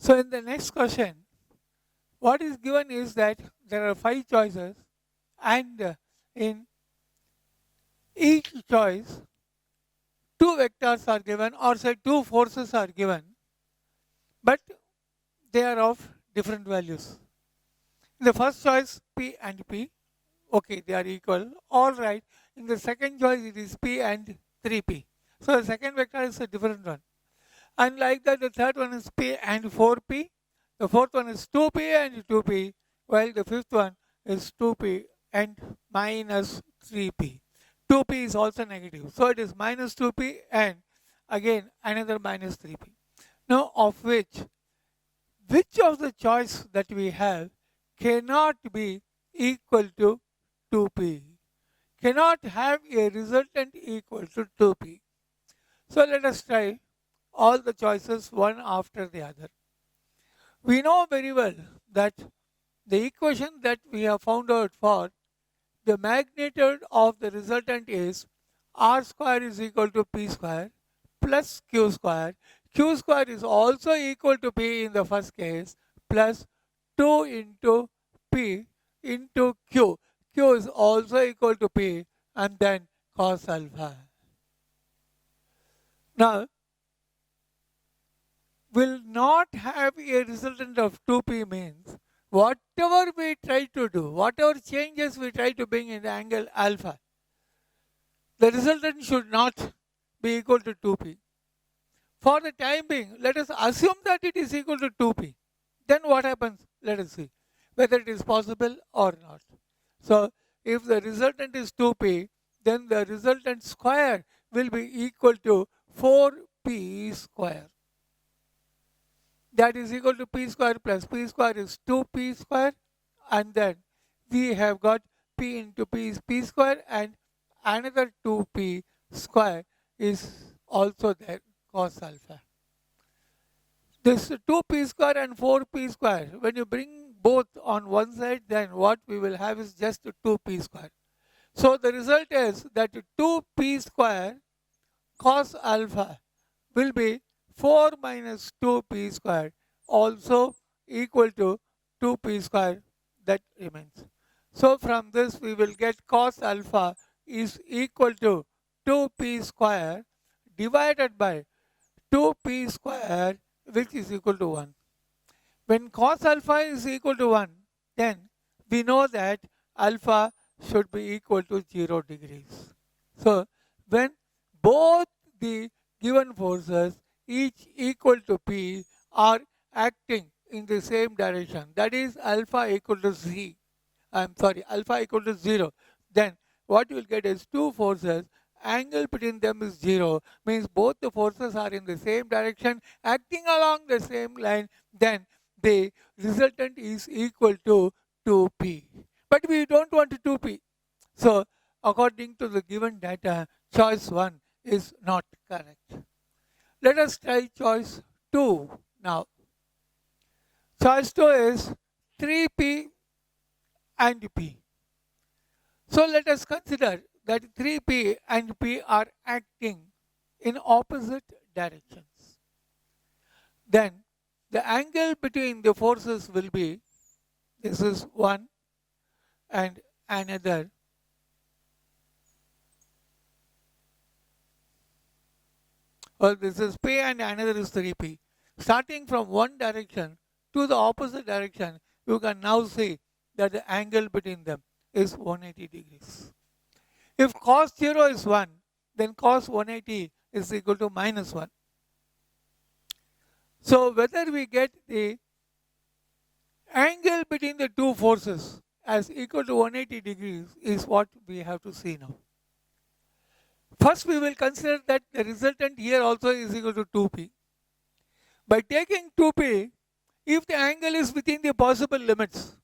So in the next question, what is given is that there are 5 choices, and in each choice 2 vectors are given, or say 2 forces are given, but they are of different values. In the first choice, P and P, okay, they are equal. All right. In the second choice, it is P and 3P. So the second vector is a different one. And like that, the third one is P and 4P. The fourth one is 2P and 2P, while the fifth one is 2P and minus 3P. 2P is also negative. So it is minus 2P and again another minus 3P. Now, of which of the choice that we have cannot be equal to 2P? Cannot have a resultant equal to 2P. So let us try all the choices one after the other. We know very well that the equation that we have found out for the magnitude of the resultant is r square is equal to p square plus q square. Q square is also equal to p in the first case plus 2 into p into q. Q is also equal to p and then cos alpha. Now, will not have a resultant of 2p means whatever we try to do, whatever changes we try to bring in the angle alpha, the resultant should not be equal to 2p. For the time being, let us assume that it is equal to 2p. Then what happens? Let us see whether it is possible or not. So, if the resultant is 2p, then the resultant square will be equal to 4p square. That is equal to p square plus p square is 2p square, and then we have got p into p is p square and another 2p square is also there, cos alpha. This 2p square and 4p square, when you bring both on one side, then what we will have is just 2p square. So the result is that 2p square cos alpha will be 4 minus 2p square, also equal to 2p square, that remains. So from this we will get cos alpha is equal to 2p square divided by 2p square, which is equal to 1. When cos alpha is equal to 1, then we know that alpha should be equal to 0 degrees. So when both the given forces each equal to P are acting in the same direction, that is alpha equal to alpha equal to 0, then what you will get is two forces, angle between them is 0, means both the forces are in the same direction, acting along the same line, then the resultant is equal to 2p. But we don't want 2p. So, according to the given data, choice 1 is not correct. Let us try choice 2 now. Choice 2 is 3p and p. So let us consider that 3p and p are acting in opposite directions. Then the angle between the forces will be, this is one and another. Well, this is p and another is 3p. Starting from one direction to the opposite direction, you can now see that the angle between them is 180 degrees. If cos 0 is 1, then cos 180 is equal to minus 1. So whether we get the angle between the two forces as equal to 180 degrees is what we have to see now. First, we will consider that the resultant here also is equal to 2p. By taking 2p, if the angle is within the possible limits,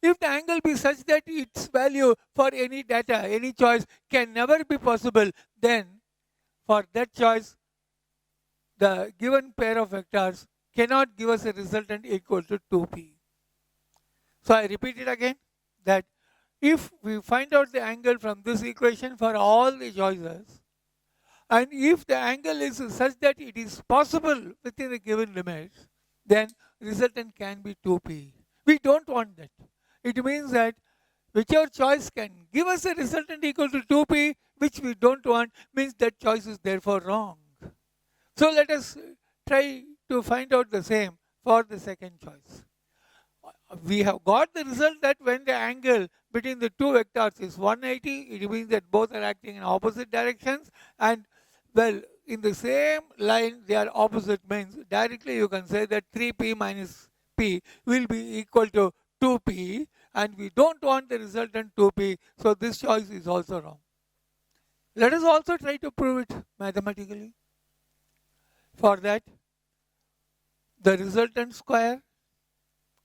if the angle be such that its value for any data, any choice can never be possible, then for that choice, the given pair of vectors cannot give us a resultant equal to 2p. So I repeat it again, that if we find out the angle from this equation for all the choices, and if the angle is such that it is possible within the given limits, then resultant can be 2p. We don't want that. It means that whichever choice can give us a resultant equal to 2p, which we don't want, means that choice is therefore wrong. So let us try to find out the same for the second choice. We have got the result that when the angle between the two vectors is 180, it means that both are acting in opposite directions, and well, in the same line they are opposite, means directly you can say that 3p minus p will be equal to 2p, and we don't want the resultant 2p, so this choice is also wrong. Let us also try to prove it mathematically. For that, the resultant square,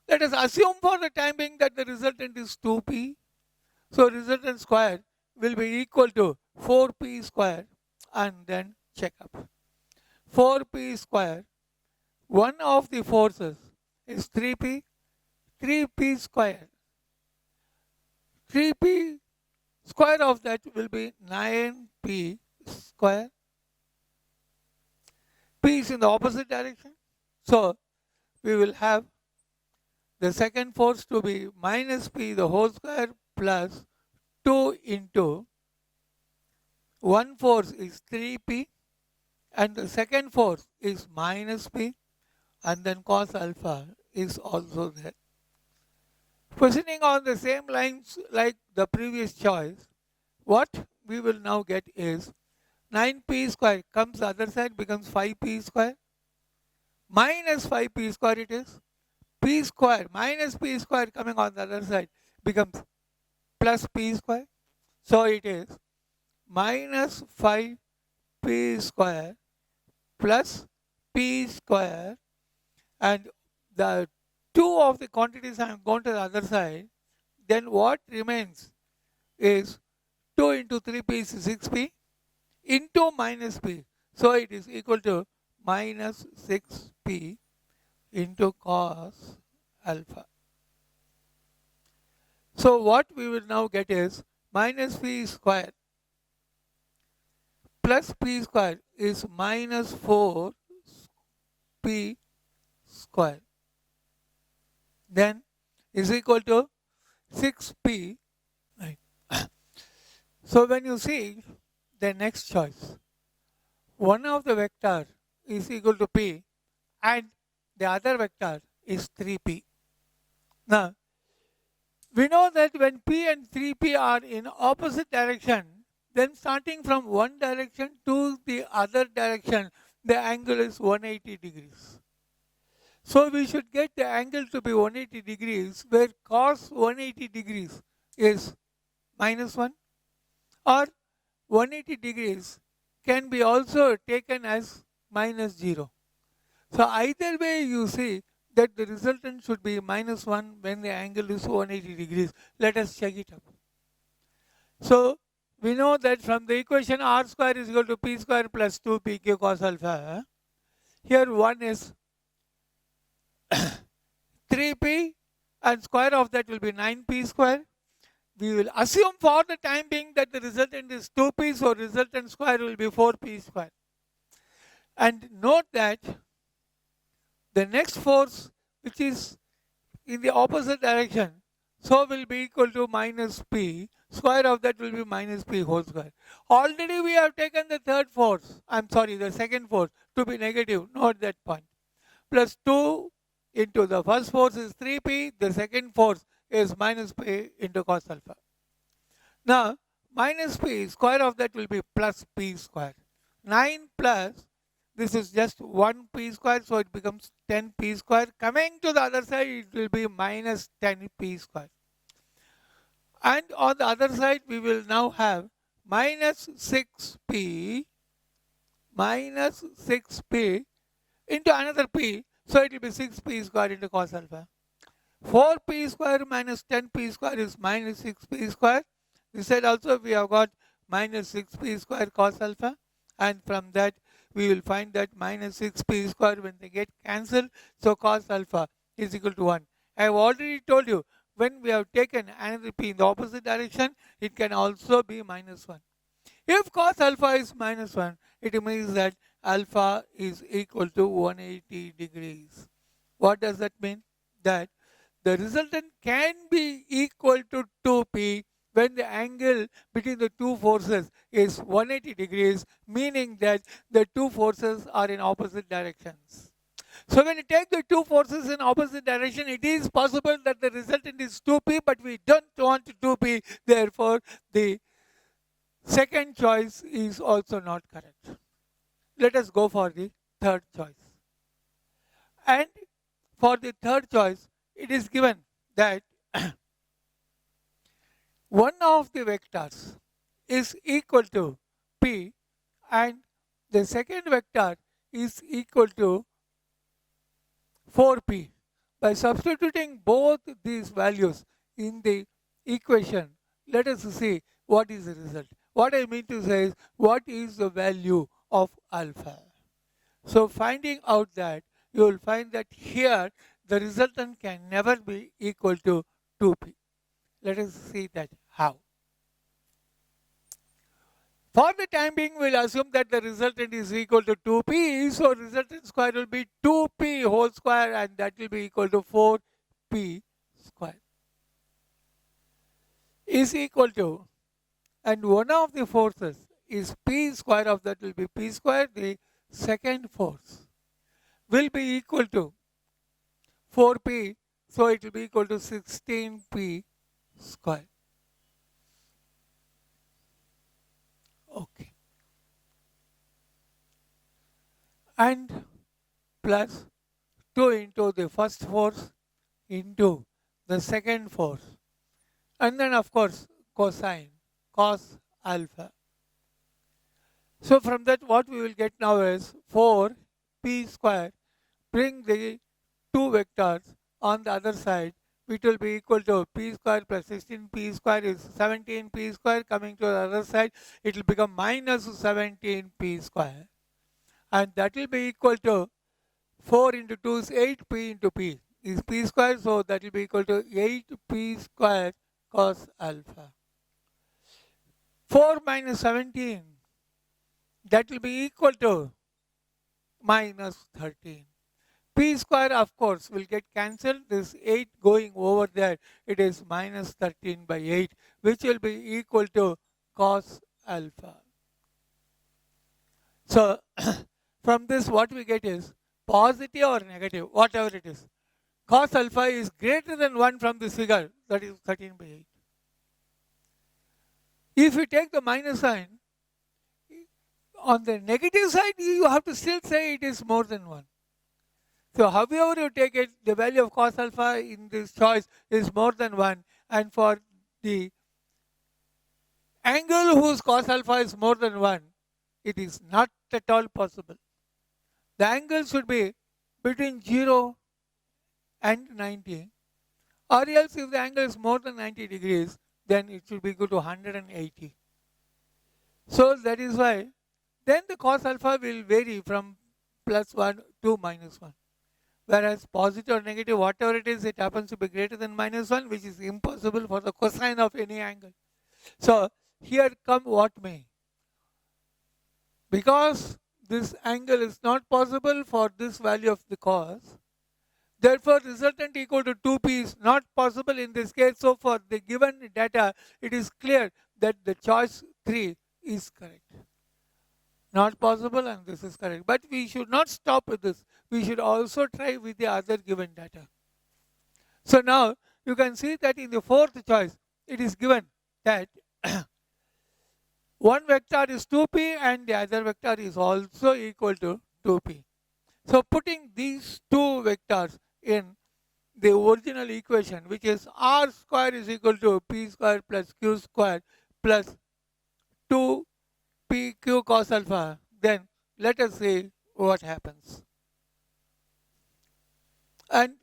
let us assume for the time being that the resultant is 2p. So resultant square will be equal to 4p square, and then check up. 4p square, one of the forces is 3p, 3p square. 3p square of that will be 9p square. P is in the opposite direction. So we will have the second force to be minus p the whole square plus 2 into one force is 3p, and the second force is minus p, and then cos alpha is also there. Proceeding on the same lines like the previous choice, what we will now get is 9p square comes the other side, becomes 5p square, minus 5p square it is, p square minus p square coming on the other side becomes plus p square. So it is minus 5p square plus p square, and the two of the quantities I have gone to the other side, then what remains is 2 into 3p is 6p into minus p. So it is equal to minus 6p into cos alpha. So what we will now get is minus p square plus p square is minus 4p square. Then is equal to 6p. Right. So when you see the next choice, one of the vector is equal to p and the other vector is 3p. Now, we know that when p and 3p are in opposite direction, then starting from one direction to the other direction, the angle is 180 degrees. So we should get the angle to be 180 degrees, where cos 180 degrees is minus 1, or 180 degrees can be also taken as minus 0. So either way you see that the resultant should be minus 1 when the angle is 180 degrees. Let us check it up. So we know that from the equation r square is equal to p square plus 2pq cos alpha. Here one is 3p and square of that will be 9p square. We will assume for the time being that the resultant is 2p, so resultant square will be 4p square. And note that the next force, which is in the opposite direction, so will be equal to minus p, square of that will be minus p whole square. Already we have taken the third force, the second force to be negative, note that point. Plus 2 into the first force is 3p, the second force is minus p into cos alpha. Now, minus p, square of that will be plus p square. 9 plus, this is just 1p square, so it becomes 10p square. Coming to the other side, it will be minus 10p square. And on the other side, we will now have minus 6p into another p, so it will be 6p square into cos alpha. 4p square minus 10p square is minus 6p square. This side also we have got minus 6p square cos alpha, and from that we will find that minus 6p square when they get cancelled, so cos alpha is equal to 1. I have already told you, when we have taken another p in the opposite direction, it can also be minus 1. If cos alpha is minus 1, it means that alpha is equal to 180 degrees. What does that mean? That the resultant can be equal to 2p when the angle between the two forces is 180 degrees, meaning that the two forces are in opposite directions. So when you take the two forces in opposite direction, it is possible that the resultant is 2p, but we don't want 2p. Therefore, the second choice is also not correct. Let us go for the third choice. And for the third choice, it is given that one of the vectors is equal to p and the second vector is equal to 4p. By substituting both these values in the equation, let us see what is the result. What I mean to say is, what is the value of alpha? So finding out that, you will find that here the resultant can never be equal to 2p. Let us see that how. For the time being, we'll assume that the resultant is equal to 2p, so resultant square will be 2p whole square, and that will be equal to 4p square is equal to, and one of the forces is p square, of that will be p square, the second force will be equal to 4p, so it will be equal to 16p square. Okay. And plus 2 into the first force into the second force. And then of course cosine, cos alpha. So from that what we will get now is 4p square. Bring the two vectors on the other side, which will be equal to p square plus 16p square is 17p square. Coming to the other side, it will become minus 17p square. And that will be equal to 4 into 2 is 8p into p is p square, so that will be equal to 8p square cos alpha. 4 minus 17, that will be equal to minus 13. P square of course will get cancelled, this 8 going over there, it is minus 13 by 8, which will be equal to cos alpha. So from this what we get is positive or negative, whatever it is. Cos alpha is greater than 1 from this figure, that is 13 by 8. If you take the minus sign, on the negative side, you have to still say it is more than 1. So however you take it, the value of cos alpha in this choice is more than 1. And for the angle whose cos alpha is more than 1, it is not at all possible. The angle should be between 0 and 90. Or else if the angle is more than 90 degrees, then it should be equal to 180. So that is why then the cos alpha will vary from plus 1 to minus 1. Whereas positive or negative, whatever it is, it happens to be greater than minus 1, which is impossible for the cosine of any angle. So here come what may. Because this angle is not possible for this value of the cos, therefore resultant equal to 2p is not possible in this case. So for the given data, it is clear that the choice 3 is correct. Not possible, and this is correct. But we should not stop with this. We should also try with the other given data. So now you can see that in the fourth choice, it is given that one vector is 2p and the other vector is also equal to 2p. So putting these two vectors in the original equation, which is r square is equal to p square plus q square plus 2pq cos alpha, then let us see what happens. And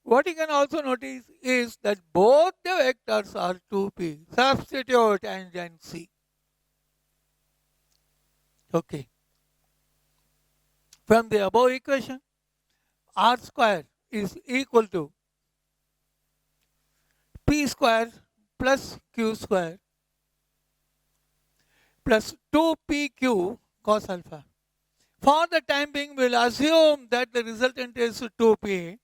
what you can also notice is that both the vectors are 2p. Substitute and then see. Okay. From the above equation, r square is equal to p square plus q square plus 2pq cos alpha. For the time being, we will assume that the resultant is 2p.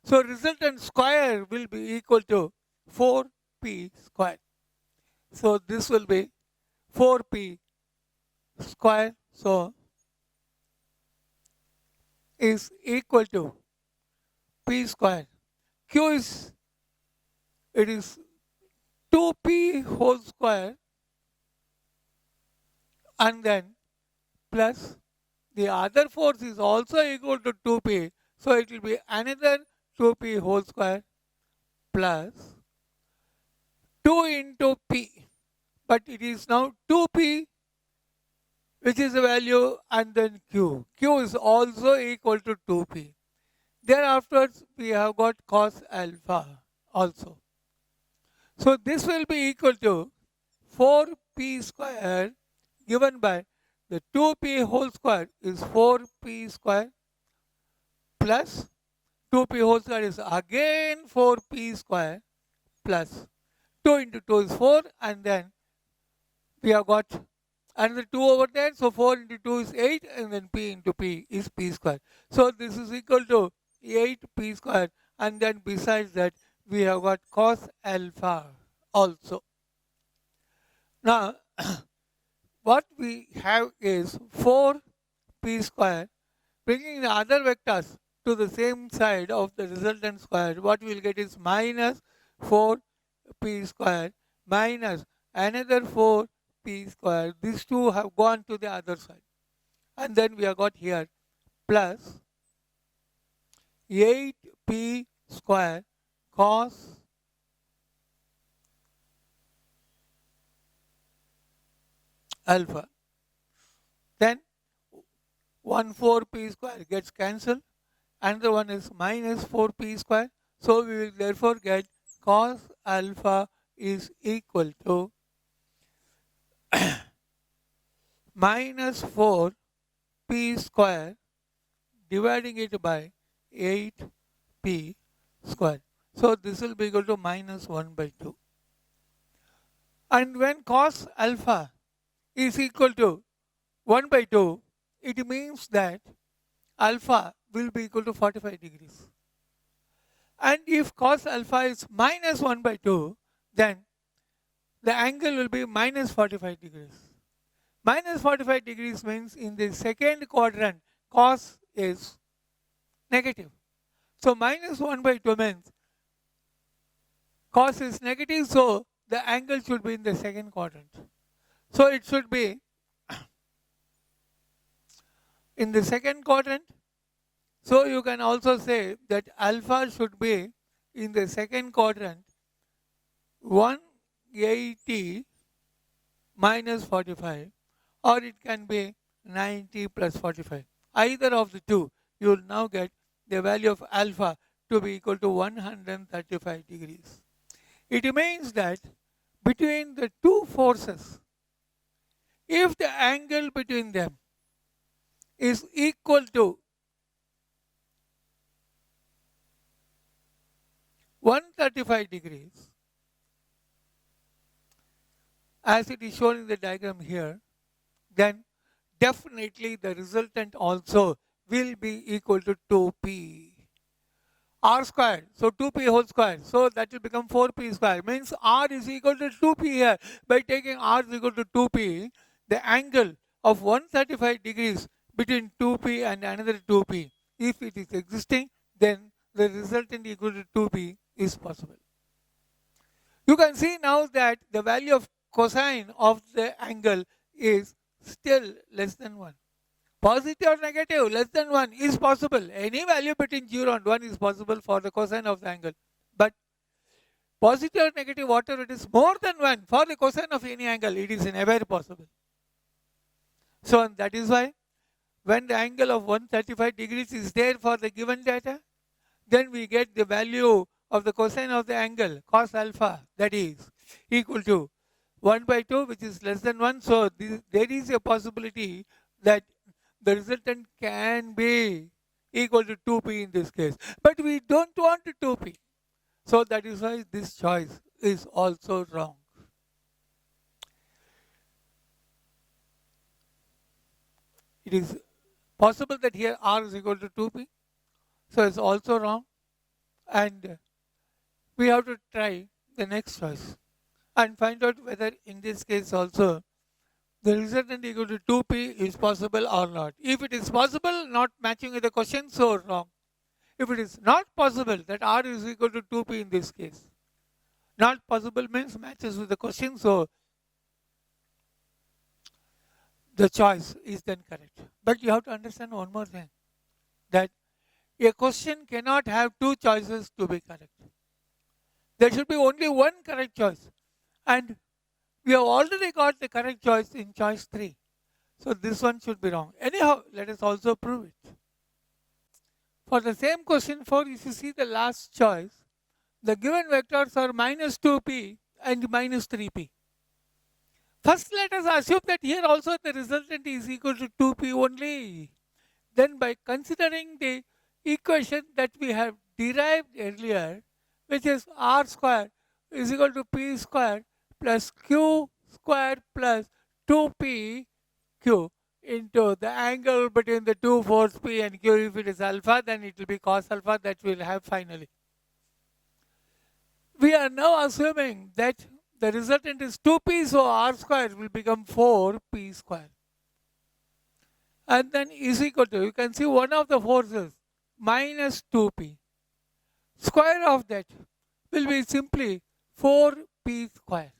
So resultant square will be equal to 4p square. So this will be 4p square. So is equal to p square. Q is, it is 2p whole square and then plus the other force is also equal to 2p. So it will be another 2p whole square plus 2 into p. But it is now 2p, which is the value, and then q. Q is also equal to 2p. Thereafter, we have got cos alpha also. So this will be equal to 4p square given by the 2p whole square is 4p square plus 2p whole square is again 4p square plus 2 into 2 is 4, and then we have got another 2 over there. So 4 into 2 is 8, and then p into p is p square. So this is equal to 8p square, and then besides that we have got cos alpha also. Now what we have is 4p square, bringing the other vectors to the same side of the resultant square. What we will get is minus 4p square minus another 4p square. These two have gone to the other side. And then we have got here plus 8p square cos alpha. Then 4p square gets cancelled. Another one is minus 4p square. So we will therefore get cos alpha is equal to minus 4p square dividing it by 8p square. So this will be equal to minus 1 by 2. And when cos alpha is equal to 1 by 2, it means that alpha will be equal to 45 degrees. And if cos alpha is minus 1 by 2, then the angle will be minus 45 degrees. Minus 45 degrees means in the second quadrant, cos is negative. So minus 1 by 2 means cos is negative, so the angle should be in the second quadrant. So it should be in the second quadrant. So you can also say that alpha should be in the second quadrant 180 minus 45, or it can be 90 plus 45. Either of the two, you will now get the value of alpha to be equal to 135 degrees. It means that between the two forces, if the angle between them is equal to 135 degrees, as it is shown in the diagram here, then definitely the resultant also will be equal to 2p. R squared, so 2p whole square, so that will become 4p square, means R is equal to 2p here. By taking R is equal to 2p, the angle of 135 degrees between 2p and another 2p, if it is existing, then the resultant equal to 2p is possible. You can see now that the value of cosine of the angle is still less than 1. Positive or negative, less than 1 is possible. Any value between 0 and 1 is possible for the cosine of the angle. But positive or negative, whatever it is, more than 1 for the cosine of any angle, it is never possible. So that is why when the angle of 135 degrees is there for the given data, then we get the value of the cosine of the angle, cos alpha, that is equal to 1 by 2, which is less than 1. So there is a possibility that the resultant can be equal to 2p in this case. But we don't want 2p. So that is why this choice is also wrong. It is possible that here R is equal to 2p. So it's also wrong. And we have to try the next choice and find out whether in this case also the resultant equal to 2p is possible or not. If it is possible, not matching with the question, so wrong. If it is not possible, that r is equal to 2p in this case. Not possible means matches with the question, so the choice is then correct. But you have to understand one more thing, that a question cannot have two choices to be correct. There should be only one correct choice. And we have already got the correct choice in choice 3. So this one should be wrong. Anyhow, let us also prove it. For the same question 4, if you see the last choice, the given vectors are minus 2p and minus 3p. First, let us assume that here also the resultant is equal to 2p only. Then by considering the equation that we have derived earlier, which is r square is equal to p square plus q square plus 2p q into the angle between the two force p and q. If it is alpha, then it will be cos alpha that we will have finally. We are now assuming that the resultant is 2p, so r square will become 4p square. And then is equal to, you can see one of the forces, minus 2p. Square of that will be simply 4p square.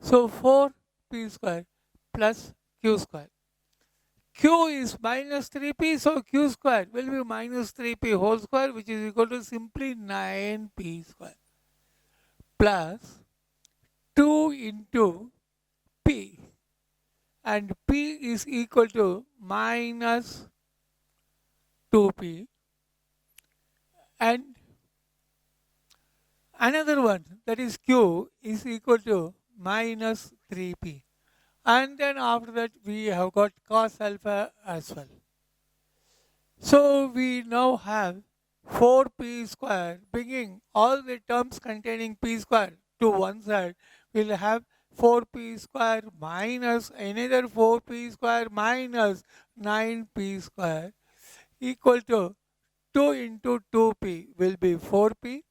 So 4p square plus q square. Q is minus 3p, so q square will be minus 3p whole square, which is equal to simply 9p square plus 2 into p, and p is equal to minus 2p, and another one, that is q, is equal to minus 3p. And then after that we have got cos alpha as well. So we now have 4p square, bringing all the terms containing p square to one side. We'll have 4p square minus another 4p square minus 9p square equal to 2 into 2p will be 4p,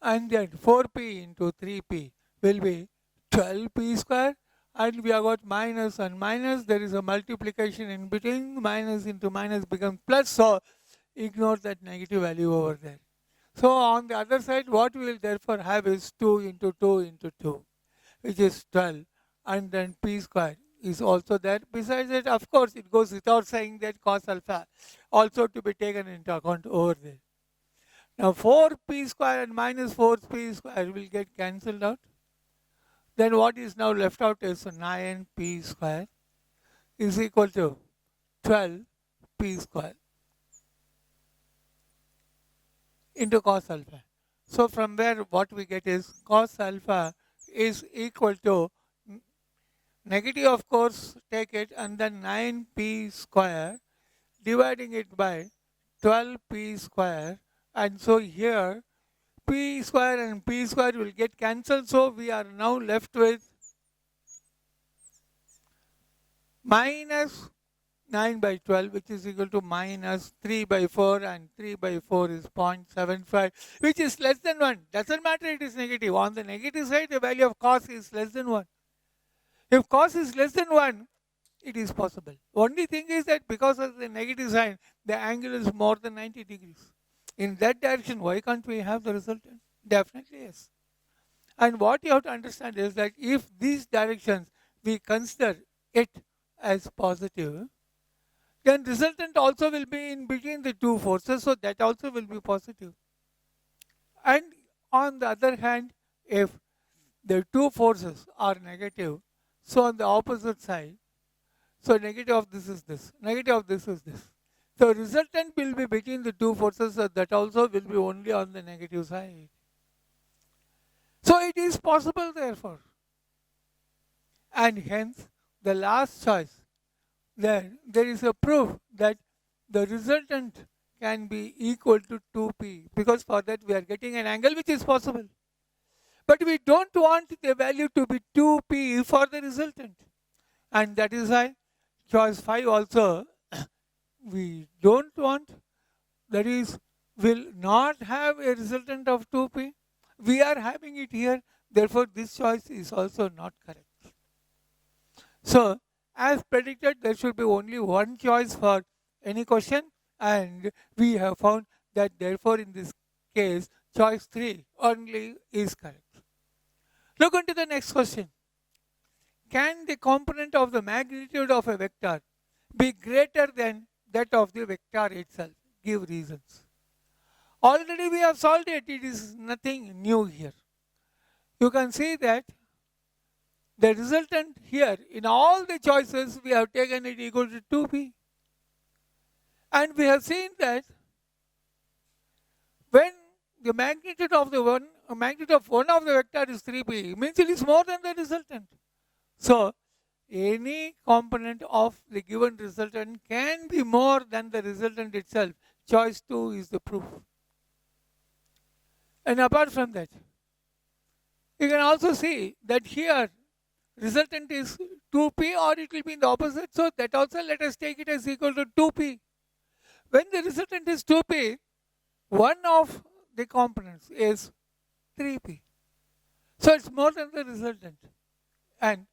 and then 4p into 3p will be 12p square, and we have got minus and minus, there is a multiplication in between, minus into minus becomes plus, so ignore that negative value over there. So on the other side, what we will therefore have is 2 into 2 into 2, which is 12, and then p square is also there. Besides that, of course, it goes without saying that cos alpha also to be taken into account over there. Now 4p square and minus 4p square will get cancelled out. Then what is now left out is 9p square is equal to 12p square into cos alpha. So from where what we get is cos alpha is equal to negative, of course, take it, and then 9p square dividing it by 12p square, and so here p square and p square will get cancelled, so we are now left with minus 9 by 12, which is equal to minus 3 by 4, and 3 by 4 is 0.75, which is less than 1. Doesn't matter, it is negative. On the negative side, the value of cos is less than 1. If cos is less than 1, it is possible. Only thing is that because of the negative sign, the angle is more than 90 degrees. In that direction, why can't we have the resultant? Definitely yes. And what you have to understand is that if these directions we consider it as positive, then resultant also will be in between the two forces, so that also will be positive. And on the other hand, if the two forces are negative, so on the opposite side, so negative of this is this, negative of this is this. So resultant will be between the two forces, so that also will be only on the negative side. So it is possible therefore. And hence the last choice, there is a proof that the resultant can be equal to 2p, because for that we are getting an angle which is possible. But we don't want the value to be 2p for the resultant. And that is why choice 5 also we don't want, that is, will not have a resultant of 2p. We are having it here, therefore this choice is also not correct. So, as predicted, there should be only one choice for any question, and we have found that therefore in this case, choice 3 only is correct. Look into the next question. Can the component of the magnitude of a vector be greater than that of the vector itself? Give reasons. Already we have solved it. It is nothing new here. You can see that the resultant here, in all the choices, we have taken it equal to 2p. And we have seen that when the magnitude of one of the vector is 3p, means it is more than the resultant. So, any component of the given resultant can be more than the resultant itself. Choice 2 is the proof. And apart from that, you can also see that here resultant is 2p, or it will be in the opposite. So that also let us take it as equal to 2p. When the resultant is 2p, one of the components is 3p. So it's more than the resultant. And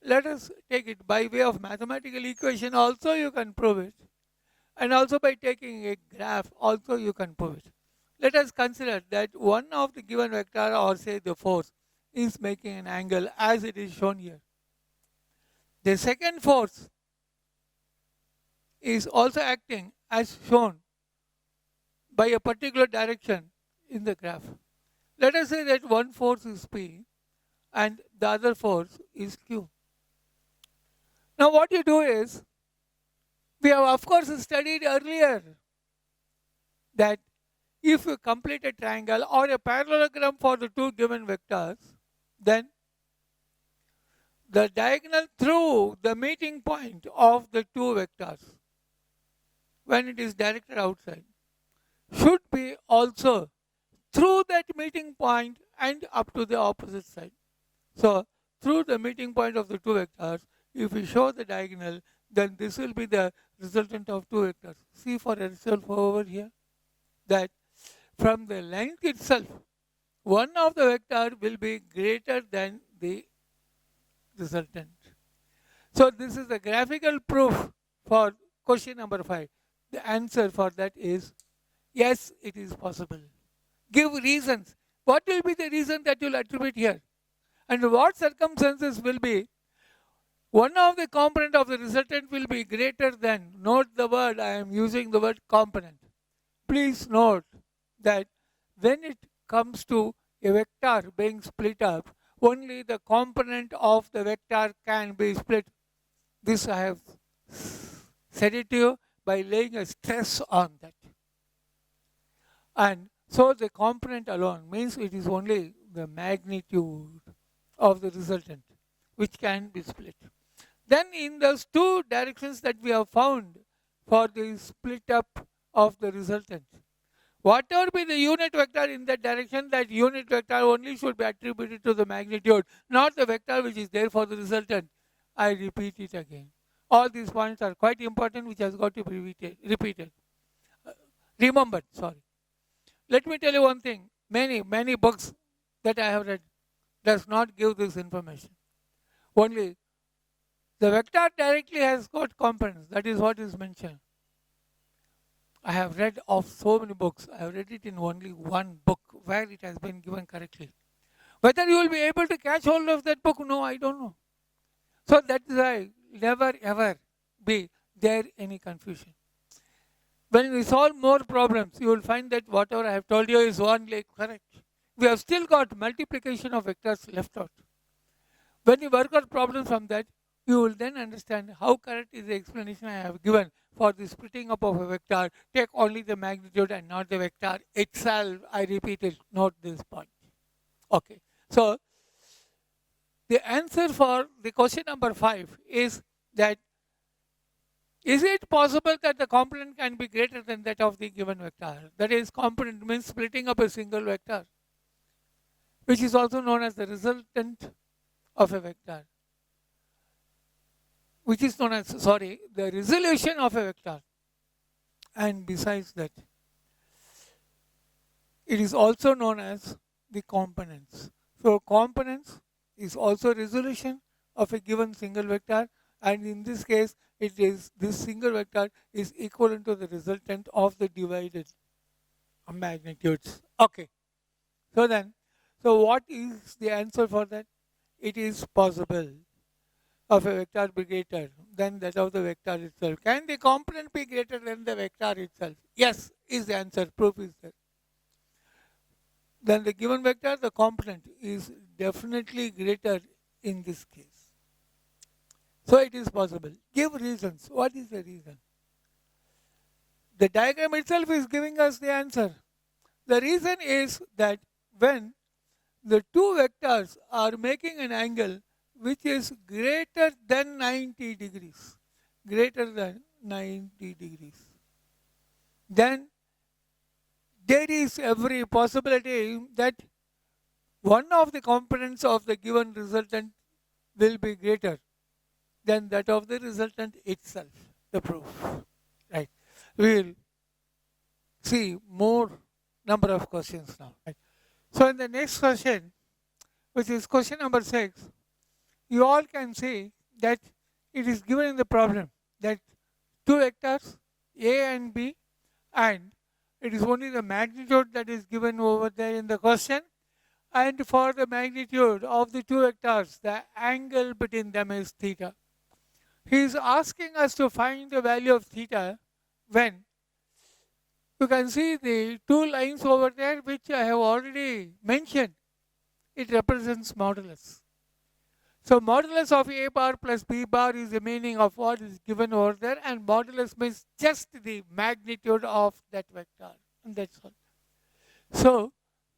let us take it by way of mathematical equation also you can prove it. And also by taking a graph also you can prove it. Let us consider that one of the given vector, or say the force, is making an angle as it is shown here. The second force is also acting as shown by a particular direction in the graph. Let us say that one force is P and the other force is Q. Now what you do is, we have of course studied earlier that if you complete a triangle or a parallelogram for the two given vectors, then the diagonal through the meeting point of the two vectors, when it is directed outside, should be also through that meeting point and up to the opposite side. So, through the meeting point of the two vectors, if we show the diagonal, then this will be the resultant of two vectors. See for yourself over here that from the length itself, one of the vector will be greater than the resultant. So this is the graphical proof for question number 5. The answer for that is yes, it is possible. Give reasons. What will be the reason that you will attribute here? And what circumstances will be one of the component of the resultant will be greater than, note the word, I am using the word component. Please note that when it comes to a vector being split up, only the component of the vector can be split. This I have said it to you by laying a stress on that. And so the component alone means it is only the magnitude of the resultant which can be split. Then in those two directions that we have found for the split up of the resultant, whatever be the unit vector in that direction, that unit vector only should be attributed to the magnitude, not the vector which is there for the resultant. I repeat it again. All these points are quite important, which has got to be repeated. Remembered, sorry. Let me tell you one thing. Many books that I have read does not give this information. Only the vector directly has got components. That is what is mentioned. I have read of so many books. I have read it in only one book where it has been given correctly. Whether you will be able to catch hold of that book, no, I don't know. So that is why never ever be there any confusion. When we solve more problems, you will find that whatever I have told you is only correct. We have still got multiplication of vectors left out. When you work out problems from that, you will then understand how correct is the explanation I have given for the splitting up of a vector. Take only the magnitude and not the vector itself. I repeat it, note this point. Okay. So, the answer for the question number 5 is that is it possible that the component can be greater than that of the given vector? That is, component means splitting up a single vector, which is also known as the resultant of a vector, which is known as, the resolution of a vector. And besides that, It is also known as the components. So components is also resolution of a given single vector, and in this case it is this single vector is equivalent to the resultant of the divided magnitudes. Okay. So then, so what is the answer for that? It is possible of a vector be greater than that of the vector itself. Can the component be greater than the vector itself? Yes, is the answer. Proof is there. Then the given vector, the component is definitely greater in this case. So it is possible. Give reasons. What is the reason? The diagram itself is giving us the answer. The reason is that when the two vectors are making an angle which is greater than 90 degrees, greater than 90 degrees, then there is every possibility that one of the components of the given resultant will be greater than that of the resultant itself, the proof. Right. We will see more number of questions now. Right. So in the next question, which is question number 6, you all can see that it is given in the problem that two vectors A and B, and it is only the magnitude that is given over there in the question, and for the magnitude of the two vectors the angle between them is theta. He is asking us to find the value of theta when you can see the two lines over there which I have already mentioned. It represents modulus. So modulus of A bar plus B bar is the meaning of what is given over there, and modulus means just the magnitude of that vector, and that's all. So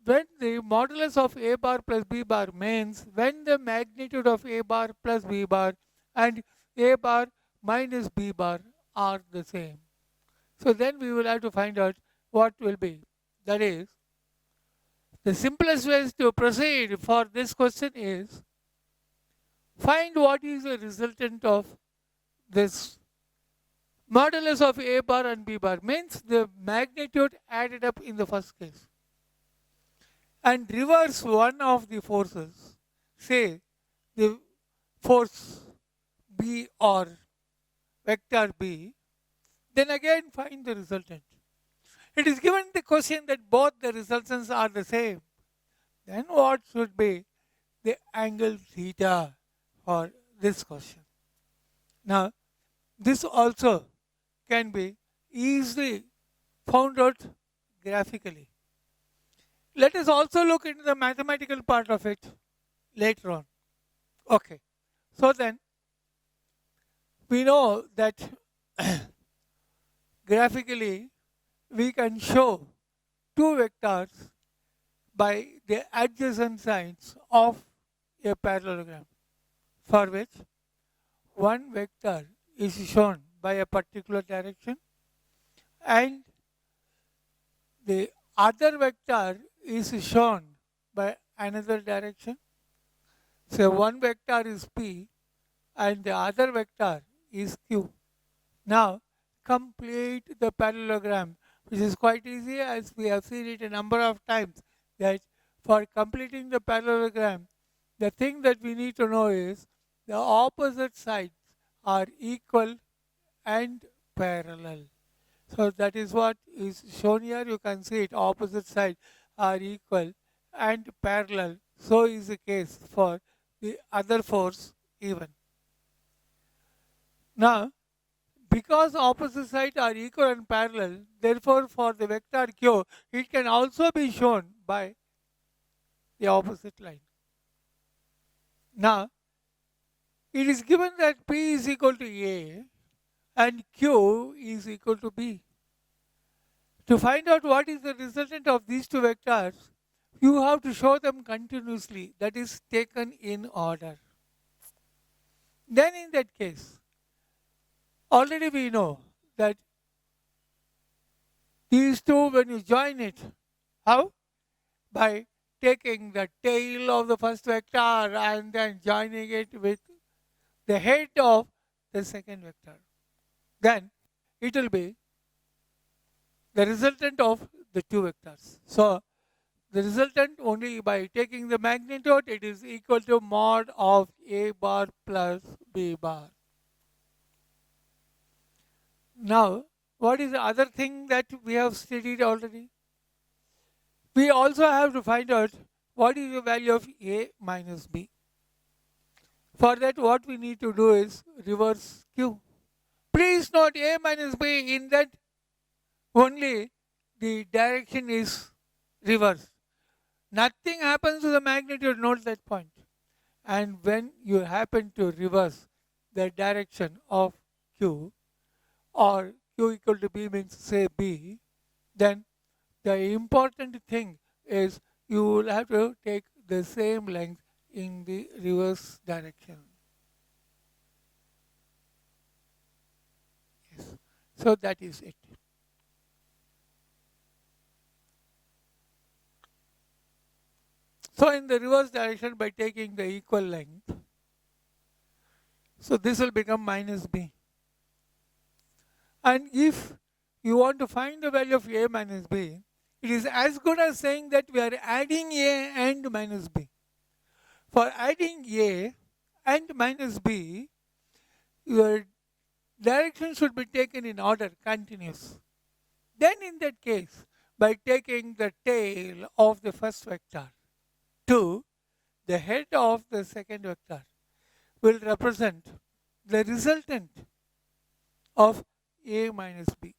when the modulus of A bar plus B bar means when the magnitude of A bar plus B bar and A bar minus B bar are the same. So then we will have to find out what will be. That is, the simplest ways to proceed for this question is find what is the resultant of this modulus of A bar and B bar, means the magnitude added up in the first case, and reverse one of the forces, say the force B or vector B, then again find the resultant. It is given the question that both the resultants are the same. Then what should be the angle theta for this question? Now, this also can be easily found out graphically. Let us also look into the mathematical part of it later on. Okay. So then, we know that graphically we can show two vectors by the adjacent sides of a parallelogram, for which one vector is shown by a particular direction and the other vector is shown by another direction. So one vector is P and the other vector is Q. Now complete the parallelogram, which is quite easy as we have seen it a number of times, that for completing the parallelogram, the thing that we need to know is the opposite sides are equal and parallel. So that is what is shown here. You can see it, opposite sides are equal and parallel. So is the case for the other force even. Now, because opposite sides are equal and parallel, therefore for the vector Q, it can also be shown by the opposite line. Now, it is given that P is equal to A and Q is equal to B. To find out what is the resultant of these two vectors, you have to show them continuously, that is taken in order. Then in that case, already we know that these two, when you join it, how? By taking the tail of the first vector and then joining it with the head of the second vector. Then it will be the resultant of the two vectors. So the resultant only by taking the magnitude, it is equal to mod of A bar plus B bar. Now, what is the other thing that we have studied already? We also have to find out what is the value of A minus B. For that, what we need to do is reverse Q. Please note A minus B, in that only the direction is reversed. Nothing happens to the magnitude, note that point. And when you happen to reverse the direction of Q, or Q equal to B means say B, then the important thing is you will have to take the same length in the reverse direction. Yes. So that is it. So in the reverse direction, by taking the equal length, so this will become minus B. And if you want to find the value of A minus B, it is as good as saying that we are adding A and minus B. For adding A and minus B, your direction should be taken in order, continuous. Then in that case, by taking the tail of the first vector to the head of the second vector will represent the resultant of A minus B.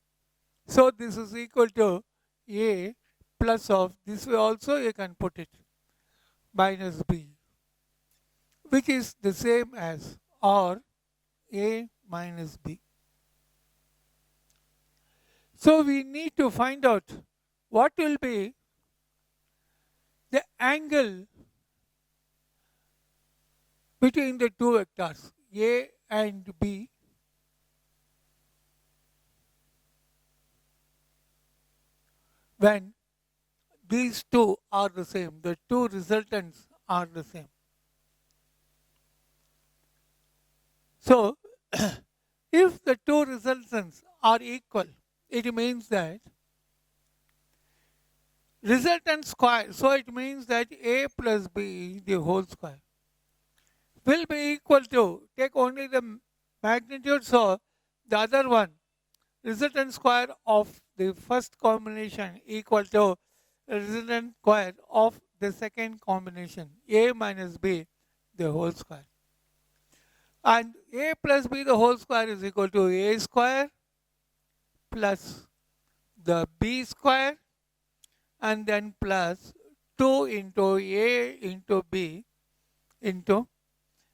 So this is equal to A plus of, this way also you can put it, minus B, which is the same as or A minus B. So we need to find out what will be the angle between the two vectors A and B when these two are the same, the two resultants are the same. So, if the two resultants are equal, it means that resultant square, so it means that A plus B, the whole square, will be equal to, take only the magnitude, so the other one, resultant square of the first combination equal to resultant square of the second combination, A minus B, the whole square. And A plus B the whole square is equal to A square plus the B square and then plus 2 into A into B into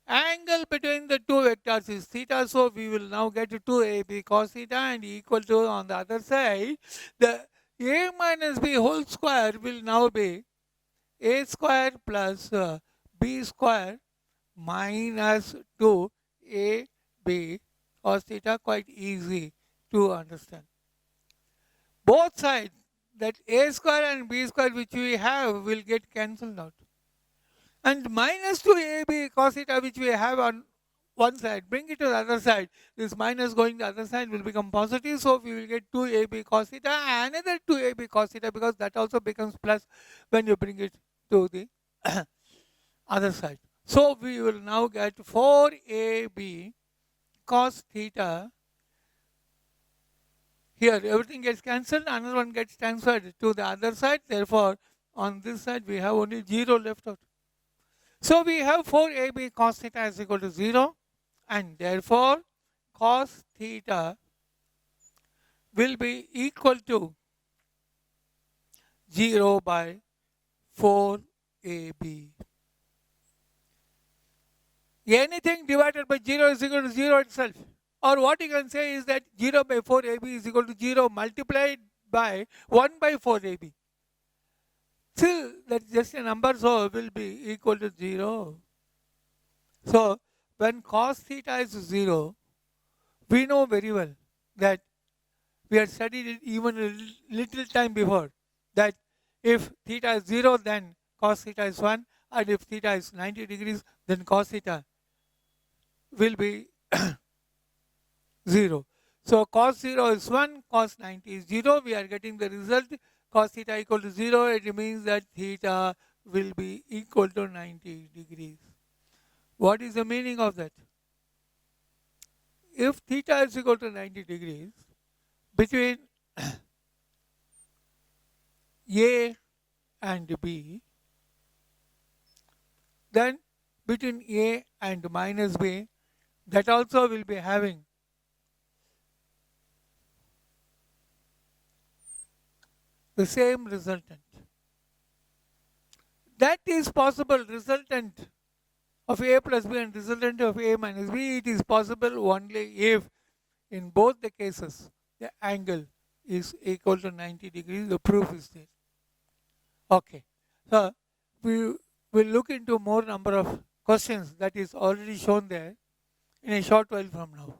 angle between the two vectors is theta. So we will now get 2AB cos theta and equal to, on the other side, the A minus B whole square will now be A square plus B square minus 2AB cos theta, quite easy to understand. Both sides, that A square and B square which we have, will get cancelled out. And minus 2AB cos theta which we have on one side, bring it to the other side. This minus going the other side will become positive, so we will get 2AB cos theta, another 2AB cos theta, because that also becomes plus when you bring it to the other side. So we will now get 4AB cos theta. Here everything gets cancelled, another one gets transferred to the other side. Therefore, on this side we have only 0 left out. So we have 4AB cos theta is equal to 0, and therefore cos theta will be equal to 0 by 4AB. Anything divided by 0 is equal to 0 itself. Or what you can say is that 0 by 4AB is equal to 0 multiplied by 1 by 4AB. Still, that's just a number, so will be equal to 0. So, when cos theta is 0, we know very well that we had studied it even a little time before, that if theta is 0, then cos theta is 1, and if theta is 90 degrees, then cos theta will be 0. So cos 0 is 1, cos 90 is 0. We are getting the result cos theta equal to 0, it means that theta will be equal to 90 degrees. What is the meaning of that? If theta is equal to 90 degrees, between A and B, then between A and minus B, that also will be having the same resultant. That is possible, resultant of A plus B and resultant of A minus B. It is possible only if in both the cases the angle is equal to 90 degrees. The proof is there. Okay. So we will look into more number of questions that is already shown there in a short while from now.